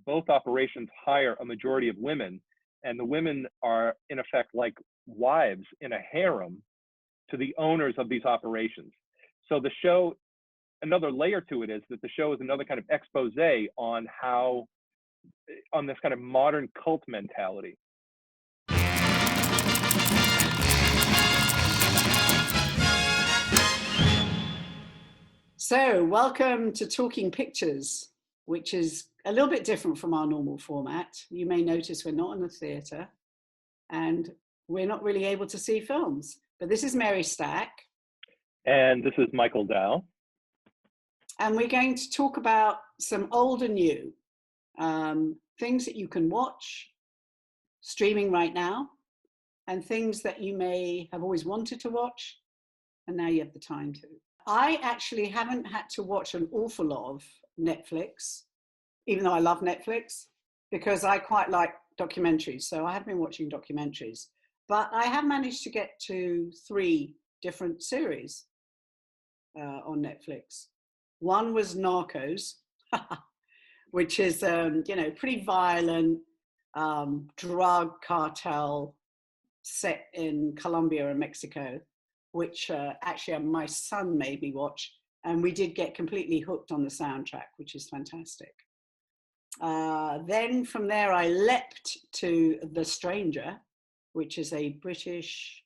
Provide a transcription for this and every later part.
both operations hire a majority of women, and the women are in effect like wives in a harem to the owners of these operations. So the show, another layer to it is that the show is another kind of expose on on this kind of modern cult mentality. So welcome to Talking Pictures, which is a little bit different from our normal format. You may notice we're not in the theatre and we're not really able to see films. But this is Mary Stack. And this is Michael Dow. And we're going to talk about some old and new things that you can watch streaming right now, and things that you may have always wanted to watch and now you have the time to. I actually haven't had to watch an awful lot of Netflix, even though I love Netflix, because I quite like documentaries. So I have been watching documentaries, but I have managed to get to 3 different series on Netflix. One was Narcos, which is, pretty violent drug cartel set in Colombia and Mexico, which actually my son made me watch. And we did get completely hooked on the soundtrack, which is fantastic. Then from there, I leapt to The Stranger, which is a British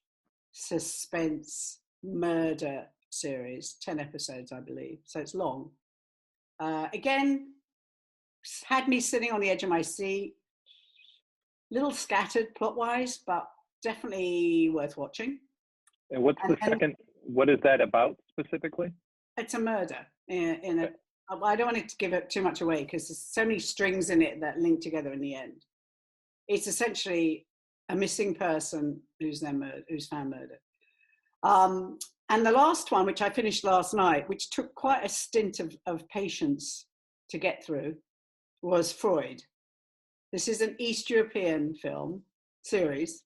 suspense murder series, 10 episodes, I believe. So it's long. Again, had me sitting on the edge of my seat, little scattered plot-wise, but definitely worth watching. And what's the second? What is that about specifically? It's a murder I don't want to give it too much away because there's so many strings in it that link together in the end. It's essentially a missing person who's found murdered. And the last one, which I finished last night, which took quite a stint of patience to get through, was Freud. This is an East European film series.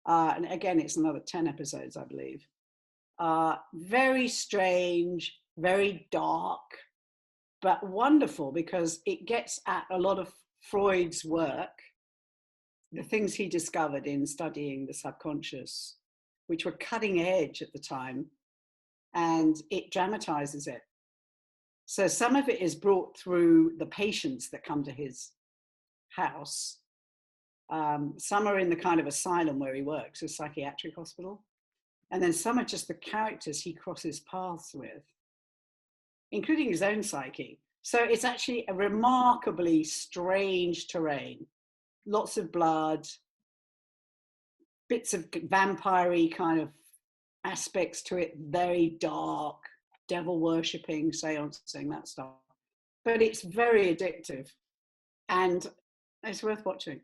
And again, it's another 10 episodes, I believe. Very strange, very dark, but wonderful because it gets at a lot of Freud's work, the things he discovered in studying the subconscious, which were cutting edge at the time, and it dramatizes it. So some of it is brought through the patients that come to his house. Some are in the kind of asylum where he works, a psychiatric hospital. And then some are just the characters he crosses paths with, including his own psyche. So it's actually a remarkably strange terrain. Lots of blood, bits of vampire-y kind of aspects to it, very dark, devil worshipping, seancing, that stuff. But it's very addictive and it's worth watching.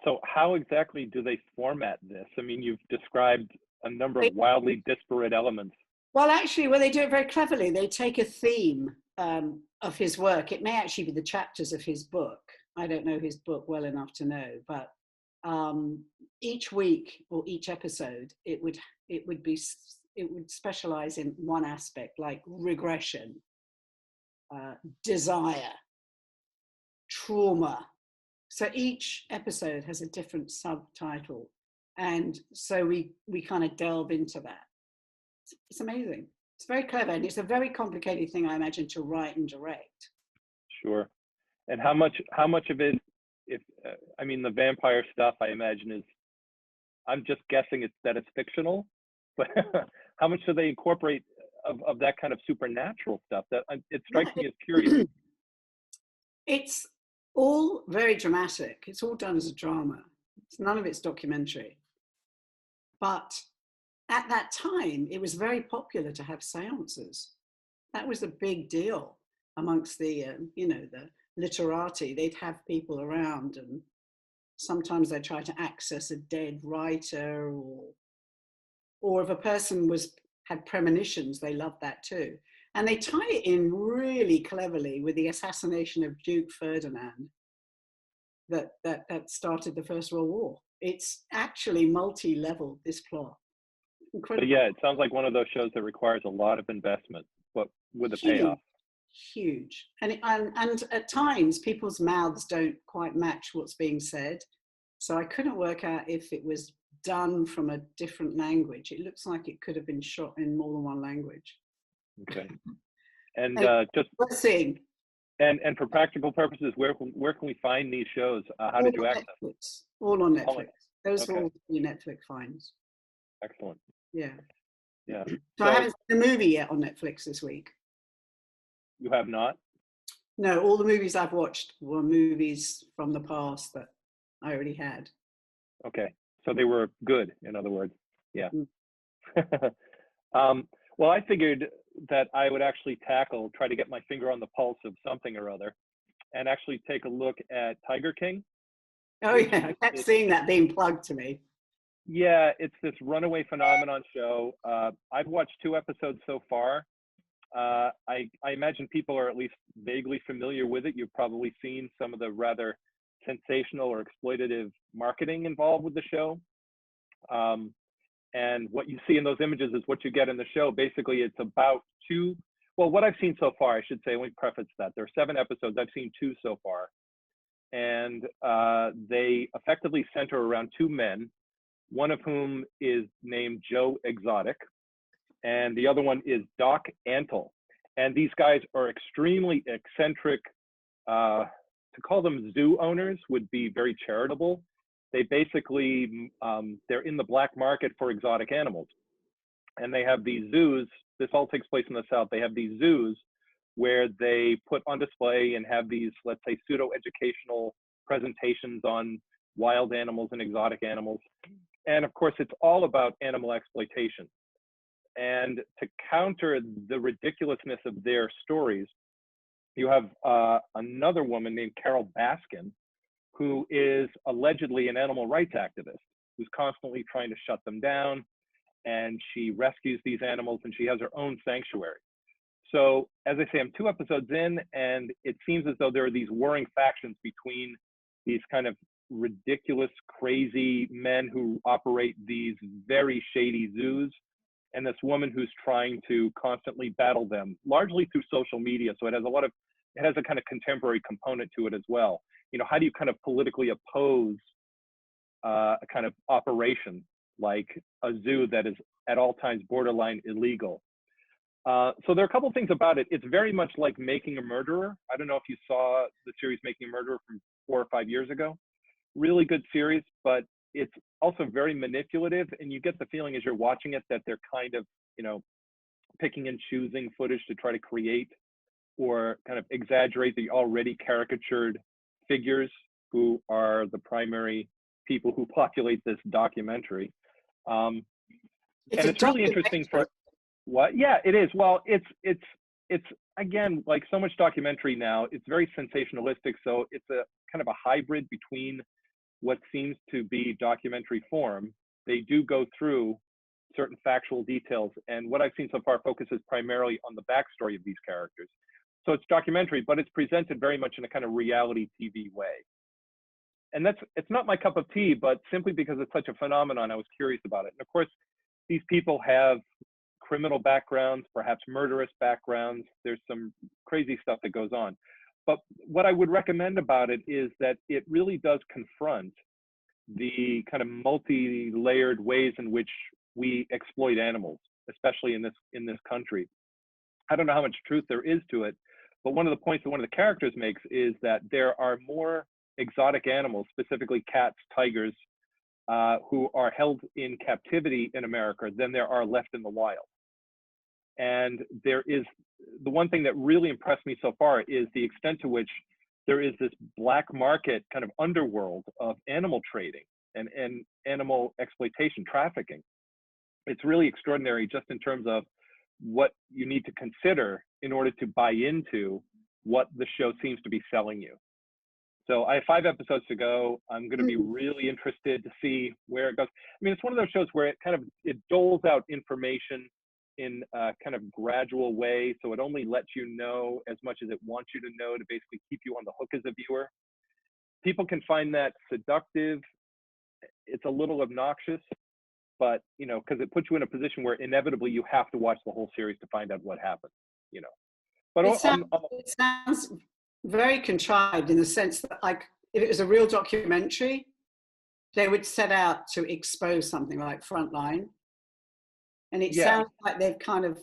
So how exactly do they format this? I mean, you've described a number of wildly disparate elements. Well, actually, they do it very cleverly. They take a theme of his work. It may actually be the chapters of his book. I don't know his book well enough to know, but each week or each episode, it would specialize in one aspect, like regression, desire, trauma. So each episode has a different subtitle. And so we kind of delve into that. It's amazing. It's very clever. And it's a very complicated thing, I imagine, to write and direct. Sure. And how much of it, the vampire stuff, I imagine I'm just guessing that it's fictional, but how much do they incorporate of that kind of supernatural stuff? That it strikes me as curious. It's all very dramatic. It's all done as a drama. None of it's documentary. But at that time, it was very popular to have seances. That was a big deal amongst the literati. They'd have people around, and sometimes they'd try to access a dead writer, or if a person had premonitions, they loved that too. And they tie it in really cleverly with the assassination of Duke Ferdinand that started the First World War. It's actually multi-level, this plot. Incredible. But yeah, it sounds like one of those shows that requires a lot of investment, but with a payoff. huge. And at times, people's mouths don't quite match what's being said. So I couldn't work out if it was done from a different language. It looks like it could have been shot in more than one language. Okay. And And just let's see. and for practical purposes, where can we find these shows? How did you access them? Netflix. All on All Netflix. Those okay. were all the Netflix finds. Excellent. Yeah. Yeah. So I haven't seen a movie yet on Netflix this week. You have not? No, all the movies I've watched were movies from the past that I already had. Okay. So they were good, in other words. Yeah. Mm. Well, I figured that I would actually try to get my finger on the pulse of something or other, and actually take a look at Tiger King. Oh yeah, I kept seeing that being plugged to me. Yeah, it's this runaway phenomenon show. I've watched 2 episodes so far. I imagine people are at least vaguely familiar with it. You've probably seen some of the rather sensational or exploitative marketing involved with the show. And what you see in those images is what you get in the show. Basically, it's about what I've seen so far, I should say, let me preface that. There are 7 episodes. I've seen 2 so far. And they effectively center around 2 men, one of whom is named Joe Exotic, and the other one is Doc Antle. And these guys are extremely eccentric. To call them zoo owners would be very charitable. They basically, they're in the black market for exotic animals. And they have these zoos, this all takes place in the South, they have these zoos where they put on display and have these, let's say, pseudo-educational presentations on wild animals and exotic animals. And of course, it's all about animal exploitation. And to counter the ridiculousness of their stories, you have another woman named Carol Baskin, who is allegedly an animal rights activist who's constantly trying to shut them down. And she rescues these animals and she has her own sanctuary. So as I say, I'm 2 episodes in, and it seems as though there are these warring factions between these kind of ridiculous, crazy men who operate these very shady zoos, and this woman who's trying to constantly battle them, largely through social media. So it has a kind of contemporary component to it as well. You know, how do you kind of politically oppose a kind of operation like a zoo that is at all times borderline illegal? So there are a couple of things about it. It's very much like Making a Murderer. I don't know if you saw the series Making a Murderer from 4 or 5 years ago. Really good series, but it's also very manipulative, and you get the feeling as you're watching it that they're kind of, you know, picking and choosing footage to try to create or kind of exaggerate the already caricatured figures who are the primary people who populate this documentary. And it's really interesting for what? Yeah, it is. Well, it's again, like so much documentary now, it's very sensationalistic. So it's a kind of a hybrid between what seems to be documentary form. They do go through certain factual details, and what I've seen so far focuses primarily on the backstory of these characters. So it's documentary, but it's presented very much in a kind of reality TV way. And it's not my cup of tea, but simply because it's such a phenomenon, I was curious about it. And of course, these people have criminal backgrounds, perhaps murderous backgrounds. There's some crazy stuff that goes on. But what I would recommend about it is that it really does confront the kind of multi-layered ways in which we exploit animals, especially in this country. I don't know how much truth there is to it, but one of the points that one of the characters makes is that there are more exotic animals, specifically cats, tigers, who are held in captivity in America than there are left in the wild. And there is, the one thing that really impressed me so far is the extent to which there is this black market kind of underworld of animal trading and animal exploitation, trafficking. It's really extraordinary just in terms of what you need to consider in order to buy into what the show seems to be selling you. So I have 5 episodes to go. I'm going to be really interested to see where it goes. I mean, it's one of those shows where it doles out information in a kind of gradual way. So it only lets you know as much as it wants you to know to basically keep you on the hook as a viewer. People can find that seductive. It's a little obnoxious, but, you know, because it puts you in a position where inevitably you have to watch the whole series to find out what happened, you know. But It sounds very contrived in the sense that, like, if it was a real documentary, they would set out to expose something like Frontline. And it yeah, sounds like they've kind of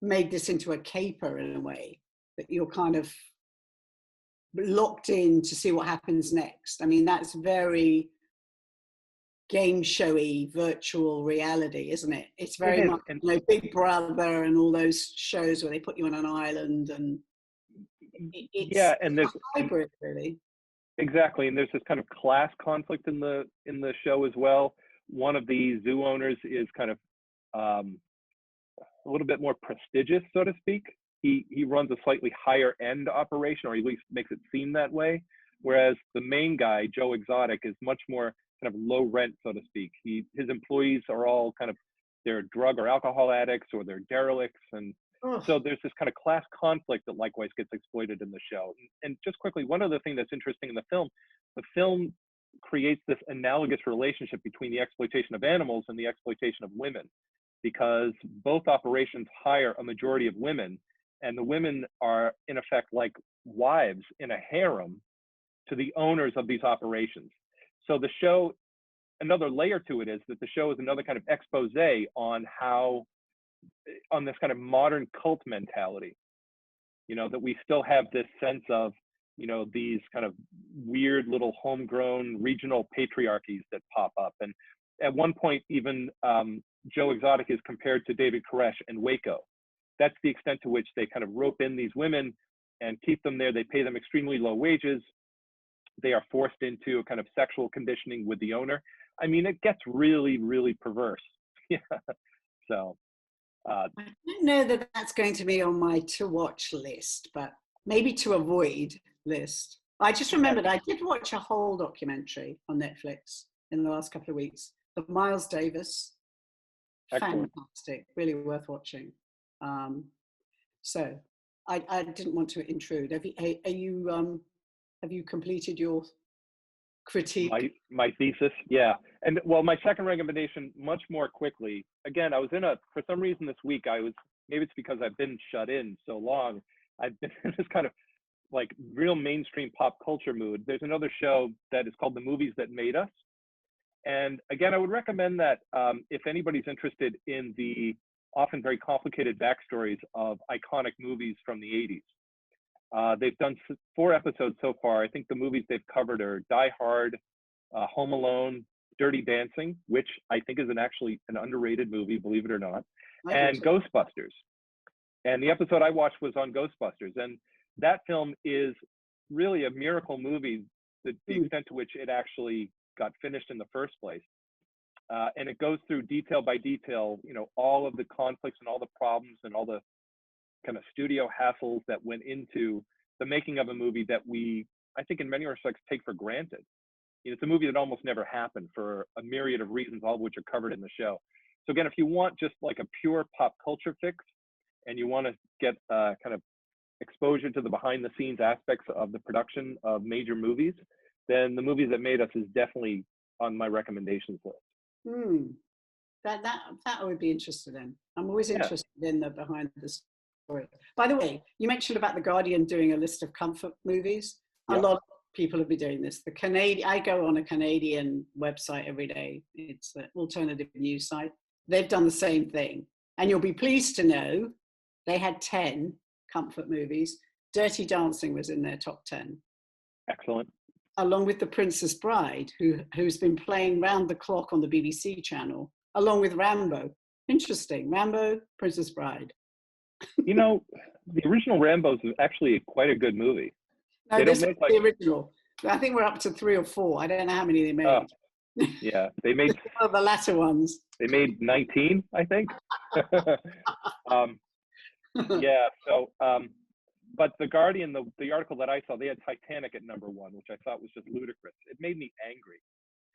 made this into a caper in a way, that you're kind of locked in to see what happens next. I mean, that's very game showy virtual reality, isn't it? It's it very is. much, And you know, Big Brother and all those shows where they put you on an island, and yeah, and it's there's a hybrid, really. exactly, and there's this kind of class conflict in the show as well. One of the zoo owners is kind of a little bit more prestigious, so to speak. He runs a slightly higher end operation, or at least makes it seem that way. Whereas the main guy, Joe Exotic, is much more kind of low rent, so to speak. His employees are all kind of, they're drug or alcohol addicts, or they're derelicts, and Oh, so there's this kind of class conflict that likewise gets exploited in the show. And just quickly, one other thing that's interesting in the film creates this analogous relationship between the exploitation of animals and the exploitation of women, because both operations hire a majority of women, and the women are in effect like wives in a harem to the owners of these operations. So the show, another layer to it is that the show is another kind of expose on how, on this kind of modern cult mentality, you know, that we still have this sense of, you know, these kind of weird little homegrown regional patriarchies that pop up. And at one point, even Joe Exotic is compared to David Koresh in Waco. That's the extent to which they kind of rope in these women and keep them there. They pay them extremely low wages. They are forced into a kind of sexual conditioning with the owner. I mean, it gets really, really perverse. Yeah. So. I don't know that that's going to be on my to watch list, but maybe to avoid list. I just remembered I did watch a whole documentary on Netflix in the last couple of weeks of Miles Davis. Excellent. Fantastic, really worth watching. So I didn't want to intrude. Have you completed your critique? My thesis, yeah. And well, my second recommendation, much more quickly. Again, I was for some reason this week, maybe it's because I've been shut in so long, I've been in this kind of like real mainstream pop culture mood. There's another show that is called The Movies That Made Us. And again, I would recommend that if anybody's interested in the often very complicated backstories of iconic movies from the 80s. They've done 4 episodes so far. I think the movies they've covered are Die Hard, Home Alone, Dirty Dancing, which I think is actually an underrated movie, believe it or not, and Ghostbusters. And the episode I watched was on Ghostbusters. And that film is really a miracle movie, the extent to which it actually got finished in the first place. And it goes through detail by detail, you know, all of the conflicts and all the problems and all the kind of studio hassles that went into the making of a movie that we, I think in many respects, take for granted. You know, it's a movie that almost never happened for a myriad of reasons, all of which are covered in the show. So again, if you want just like a pure pop culture fix and you want to get kind of exposure to the behind the scenes aspects of the production of major movies, then The Movies That Made Us is definitely on my recommendations list. That I would be interested in. I'm always Yeah. interested in the behind the story. By the way, you mentioned about The Guardian doing a list of comfort movies. Yeah. A lot of people have been doing this. I go on a Canadian website every day. It's an alternative news site. They've done the same thing. And you'll be pleased to know they had 10 comfort movies. Dirty Dancing was in their top 10. Excellent. Along with The Princess Bride, who's been playing round the clock on the BBC channel, along with Rambo. Interesting. Rambo, Princess Bride. You know, the original Rambo is actually quite a good movie. No, this is the original. I think we're up to 3 or 4. I don't know how many they made. Yeah, they made the latter ones. They made 19, I think. Yeah. So, but The Guardian, the article that I saw, they had Titanic at #1, which I thought was just ludicrous. It made me angry.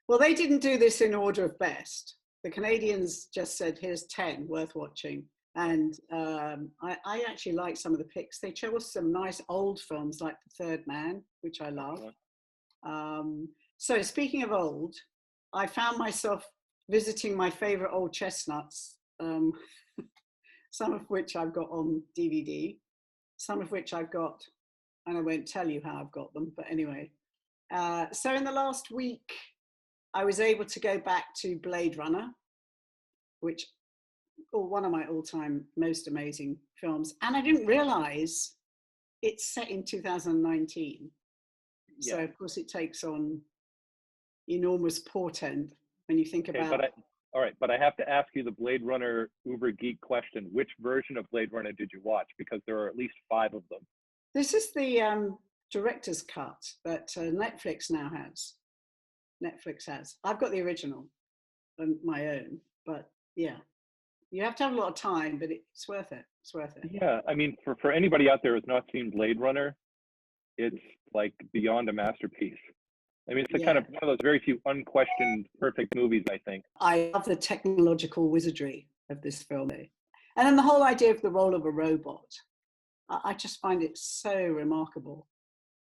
Well, they didn't do this in order of best. The Canadians just said, here's 10 worth watching. And I actually like some of the picks. They chose some nice old films like The Third Man, which I love. So speaking of old, I found myself visiting my favorite old chestnuts, some of which I've got on DVD. some of which I've got, and I won't tell you how I've got them, but anyway. So in the last week, I was able to go back to Blade Runner, which one of my all-time most amazing films. And I didn't realize it's set in 2019. Yeah. So of course it takes on enormous portent when you think about. All right, but I have to ask you the Blade Runner uber geek question. Which version of Blade Runner did you watch? Because there are at least 5 of them. This is the director's cut that Netflix now has. Netflix has. I've got the original on my own, but yeah, you have to have a lot of time, but it's worth it. It's worth it. Yeah, I mean, for anybody out there who's not seen Blade Runner, it's like beyond a masterpiece. I mean, it's kind of one of those very few unquestioned perfect movies, I think. I love the technological wizardry of this film. And then the whole idea of the role of a robot. I just find it so remarkable,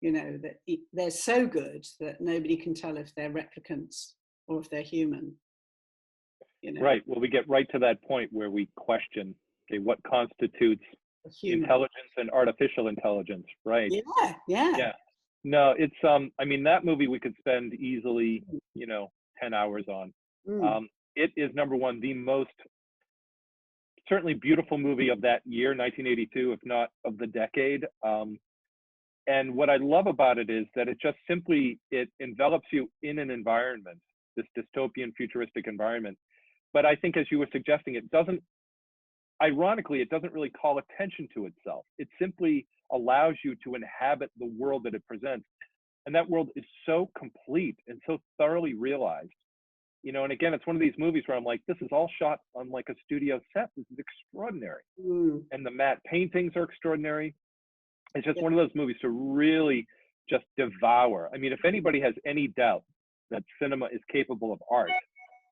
you know, that they're so good that nobody can tell if they're replicants or if they're human. You know? Right. Well, we get right to that point where we question, okay, what constitutes intelligence and artificial intelligence, right? Yeah. No, it's I mean, that movie we could spend easily, 10 hours on. It is number one, the most certainly beautiful movie of that year, 1982, if not of the decade. And what I love about it is that it just simply, it envelops you in an environment, this dystopian futuristic environment. But I think, as you were suggesting, it doesn't really call attention to itself. It simply allows you to inhabit the world that it presents. And that world is so complete and so thoroughly realized. And again, it's one of these movies where I'm like, this is all shot on like a studio set. This is extraordinary. And the matte paintings are extraordinary. It's just one of those movies to really just devour. I mean, if anybody has any doubt that cinema is capable of art,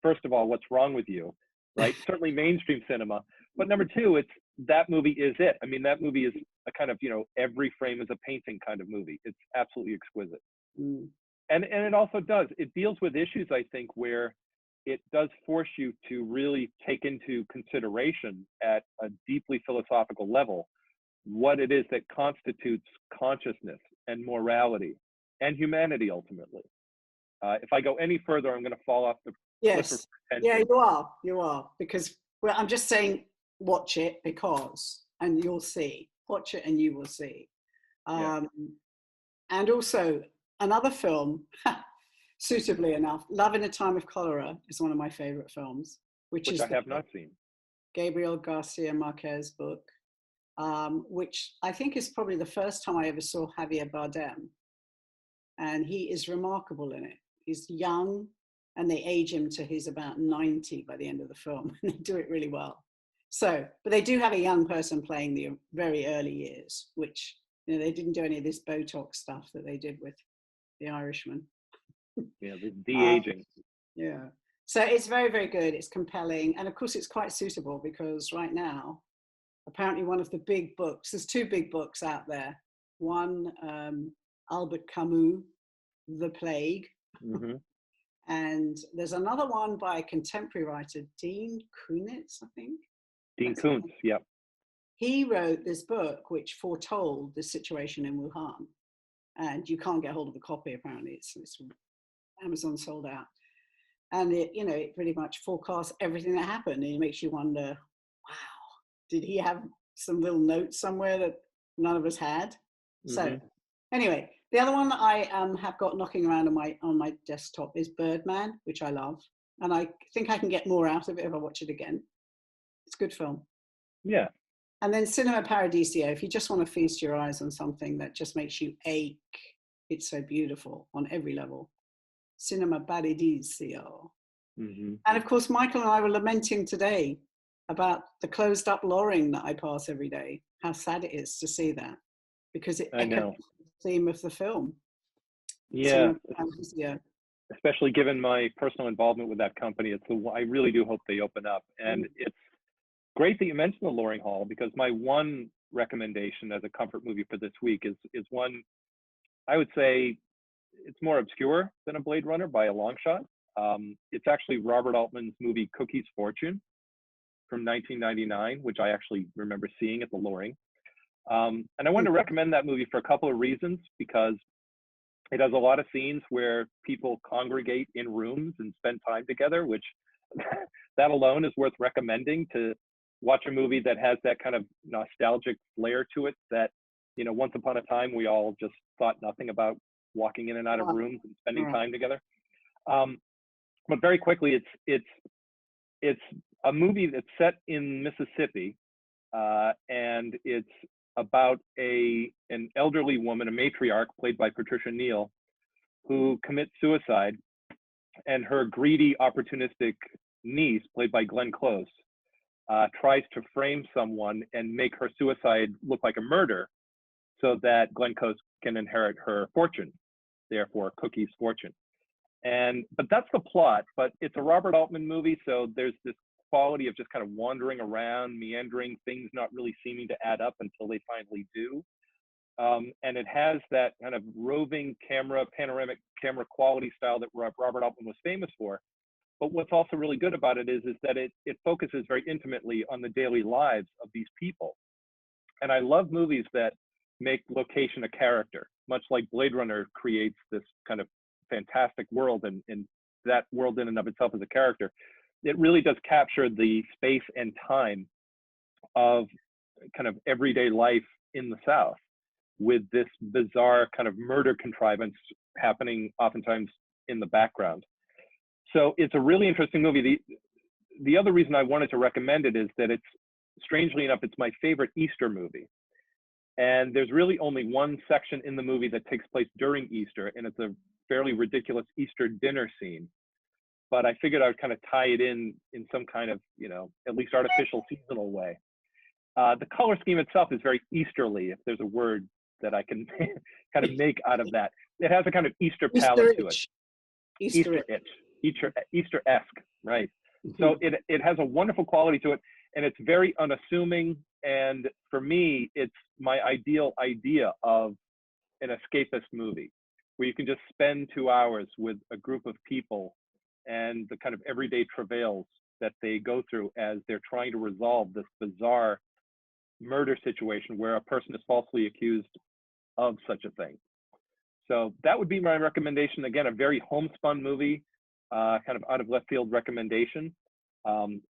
first of all, what's wrong with you, right? Certainly mainstream cinema. But number two, that movie is it. I mean, that movie is a kind of, every frame is a painting kind of movie. It's absolutely exquisite. And it also it deals with issues, I think, where it does force you to really take into consideration at a deeply philosophical level what it is that constitutes consciousness and morality and humanity ultimately. If I go any further, I'm going to fall off the cliff of pretension. Yeah, you are, because I'm just saying watch it and you'll see. Watch it and you will see. And also another film, suitably enough, Love in a Time of Cholera is one of my favorite films, which is I have not seen. Gabriel Garcia Marquez book, which I think is probably the first time I ever saw Javier Bardem. And he is remarkable in it. He's young, and they age him to he's about 90 by the end of the film, and they do it really well. So, but they do have a young person playing the very early years, which, they didn't do any of this Botox stuff that they did with The Irishman. Yeah, the de-aging. Yeah. So it's very, very good. It's compelling. And of course, it's quite suitable because right now, apparently one of the big books, there's 2 big books out there. One, Albert Camus, The Plague. And there's another one by a contemporary writer, Dean Koontz, I think. Dean Koontz, yep. He wrote this book which foretold the situation in Wuhan. And you can't get hold of a copy, apparently. It's Amazon sold out. And it pretty much forecasts everything that happened. And it makes you wonder, wow, did he have some little notes somewhere that none of us had? So anyway, the other one that I have got knocking around on my desktop is Birdman, which I love. And I think I can get more out of it if I watch it again. It's a good film. Yeah. And then Cinema Paradiso, if you just want to feast your eyes on something that just makes you ache, it's so beautiful on every level. Cinema Paradiso. And of course, Michael and I were lamenting today about the closed up Loring that I pass every day. How sad it is to see that, because it echoes the theme of the film. Yeah. Especially given my personal involvement with that company, I really do hope they open up. And it's great that you mentioned the Loring Hall, because my one recommendation as a comfort movie for this week is one, I would say it's more obscure than a Blade Runner by a long shot. It's actually Robert Altman's movie Cookie's Fortune from 1999, which I actually remember seeing at the Loring. And I wanted to recommend that movie for a couple of reasons, because it has a lot of scenes where people congregate in rooms and spend time together, which that alone is worth recommending, to watch a movie that has that kind of nostalgic flair to it that, you know, once upon a time we all just thought nothing about walking in and out of rooms and spending time together. But very quickly, it's a movie that's set in Mississippi, and it's about an elderly woman, a matriarch played by Patricia Neal, who commits suicide, and her greedy, opportunistic niece, played by Glenn Close, tries to frame someone and make her suicide look like a murder, so that Glenn Close can inherit her fortune, therefore Cookie's fortune. But that's the plot. But it's a Robert Altman movie, so there's this quality of just kind of wandering around, meandering, things not really seeming to add up until they finally do. And it has that kind of roving camera, panoramic camera quality style that Robert Altman was famous for. But what's also really good about it is that it focuses very intimately on the daily lives of these people. And I love movies that make location a character, much like Blade Runner creates this kind of fantastic world, and that world in and of itself is a character. It really does capture the space and time of kind of everyday life in the South, with this bizarre kind of murder contrivance happening oftentimes in the background. So it's a really interesting movie. The other reason I wanted to recommend it is that it's, strangely enough, it's my favorite Easter movie. And there's really only one section in the movie that takes place during Easter, and it's a fairly ridiculous Easter dinner scene. But I figured I would kind of tie it in some kind of, you know, at least artificial seasonal way. The color scheme itself is very Easterly, if there's a word that I can kind of make out of that. It has a kind of Easter palette to it. Easter-esque, right? So it has a wonderful quality to it, and it's very unassuming. And for me, it's my ideal idea of an escapist movie, where you can just spend 2 hours with a group of people and the kind of everyday travails that they go through as they're trying to resolve this bizarre murder situation where a person is falsely accused of such a thing. So that would be my recommendation. Again, a very homespun movie, kind of out of left field recommendation.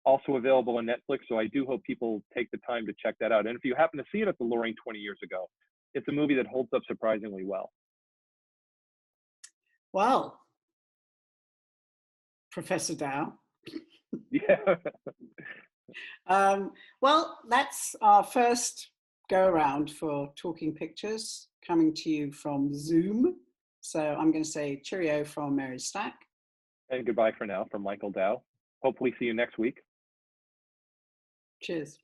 Also available on Netflix, so I do hope people take the time to check that out. And if you happen to see it at the Loring 20 years ago, it's a movie that holds up surprisingly well. Well, Professor Dow. Yeah. Well, that's our first go around for Talking Pictures, coming to you from Zoom. So I'm going to say cheerio from Mary Stack. And goodbye for now from Michael Dow. Hopefully see you next week. Cheers.